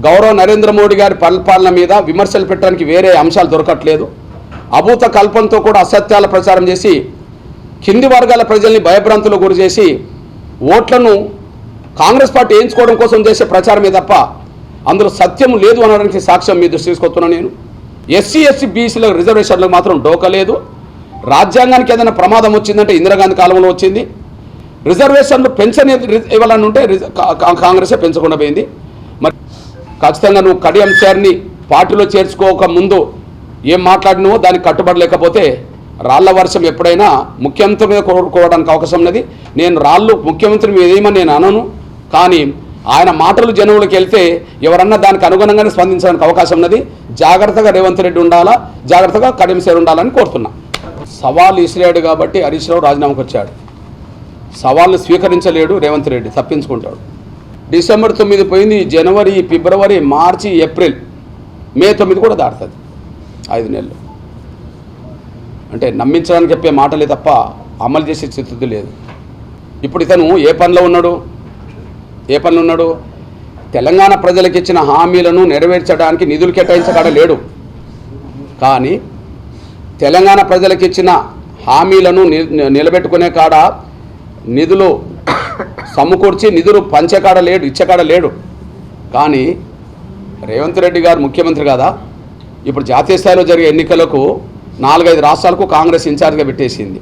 గౌరవ నరేంద్ర మోడీ గారి పరిపాలన మీద విమర్శలు పెట్టడానికి వేరే అంశాలు దొరకట్లేదు. అభూత కల్పంతో కూడా అసత్యాల ప్రచారం చేసి కింది వర్గాల ప్రజల్ని భయభ్రాంతులకు గురి చేసి ఓట్లను కాంగ్రెస్ పార్టీ వేయించుకోవడం కోసం చేసే ప్రచారమే తప్ప అందులో సత్యం లేదు అనడానికి సాక్ష్యం మీ దృష్టి తీసుకొస్తున్నాను. నేను ఎస్సీ ఎస్టీ బీసీల రిజర్వేషన్లకు మాత్రం డోకలేదు. రాజ్యాంగానికి ఏదైనా ప్రమాదం వచ్చిందంటే ఇందిరాగాంధీ కాలంలో వచ్చింది. రిజర్వేషన్లు పెన్షన్ ఇవ్వాలని ఉంటే కాంగ్రెసే పెంచకుండా పోయింది. మరి ఖచ్చితంగా నువ్వు కడియం సార్ని పార్టీలో చేర్చుకోక ముందు ఏం మాట్లాడినవో దానికి కట్టుబడలేకపోతే రాళ్ల వర్షం ఎప్పుడైనా ముఖ్యమంత్రి మీద కోరుకోవడానికి అవకాశం ఉన్నది. నేను రాళ్ళు ముఖ్యమంత్రి మీద ఏమని నేను అనను, కానీ ఆయన మాటలు జనువులకు వెళ్తే ఎవరన్నా దానికి అనుగుణంగానే స్పందించడానికి అవకాశం ఉన్నది. జాగ్రత్తగా రేవంత్ రెడ్డి ఉండాలా, జాగ్రత్తగా కడియం సార్ ఉండాలని కోరుతున్నా. సవాల్ ఇసిరాడు కాబట్టి హరీష్ రావు రాజీనామాకు వచ్చాడు. సవాళ్ళు స్వీకరించలేడు రేవంత్ రెడ్డి, తప్పించుకుంటాడు. డిసెంబర్ 9 పోయింది, జనవరి, ఫిబ్రవరి, మార్చి, ఏప్రిల్, మే 9 కూడా దాటుతుంది. 5 నెలలు అంటే నమ్మించడానికి చెప్పే మాటలే తప్ప అమలు చేసే చిత్తు లేదు. ఇప్పుడు ఇతను ఏ పనిలో ఉన్నాడు? తెలంగాణ ప్రజలకు ఇచ్చిన హామీలను నెరవేర్చడానికి నిధులు కేటాయించకాడ లేడు. కానీ తెలంగాణ ప్రజలకు ఇచ్చిన హామీలను నిలబెట్టుకునే కాడ నిధులు సమకూర్చి నిధులు పంచేకాడ లేడు, ఇచ్చేకాడ లేడు. కానీ రేవంత్ రెడ్డి గారు ముఖ్యమంత్రి కదా, ఇప్పుడు జాతీయ స్థాయిలో జరిగే ఎన్నికలకు 4-5 రాష్ట్రాలకు కాంగ్రెస్ ఇన్ఛార్జ్గా పెట్టేసింది.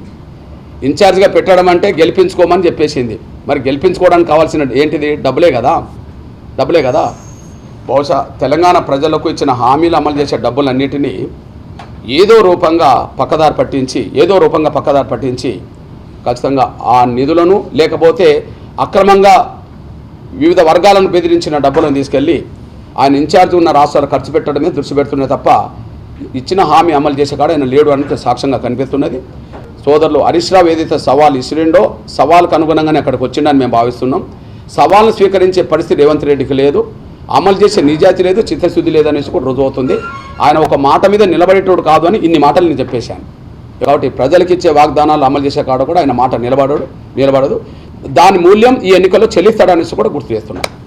ఇన్ఛార్జ్గా పెట్టడం అంటే గెలిపించుకోమని చెప్పేసింది. మరి గెలిపించుకోవడానికి కావాల్సిన ఏంటిది? డబ్బులే కదా. బహుశా తెలంగాణ ప్రజలకు ఇచ్చిన హామీలు అమలు చేసే డబ్బులన్నిటినీ ఏదో రూపంగా పక్కదారి పట్టించి ఖచ్చితంగా ఆ నిధులను లేకపోతే అక్రమంగా వివిధ వర్గాలను బెదిరించిన డబ్బులను తీసుకెళ్ళి ఆయన ఇన్ఛార్జ్ ఉన్న రాష్ట్రాలు ఖర్చు పెట్టడమే దృష్టి పెడుతున్నాయి తప్ప ఇచ్చిన హామీ అమలు చేసే కాడ ఆయన లేడు అనేది సాక్ష్యంగా కనిపిస్తున్నది. సోదరులు హరీష్ రావు ఏదైతే సవాల్ ఇసిరిండో సవాల్కు అనుగుణంగానే అక్కడికి వచ్చిండని మేము భావిస్తున్నాం. సవాల్ను స్వీకరించే పరిస్థితి రేవంత్ రెడ్డికి లేదు, అమలు చేసే నిజాయితీ లేదు, చిత్తశుద్ధి లేదనేసి కూడా రుజువు అవుతుంది. ఆయన ఒక మాట మీద నిలబడేటోడు కాదు అని ఇన్ని మాటలు నేను చెప్పేశాను. కాబట్టి ప్రజలకు ఇచ్చే వాగ్దానాలు అమలు చేసే కాడ కూడా ఆయన మాట నిలబడదు. దాని మూల్యం ఈ ఎన్నికల్లో చెల్లిస్తాడనేసి కూడా గుర్తు చేస్తున్నాను.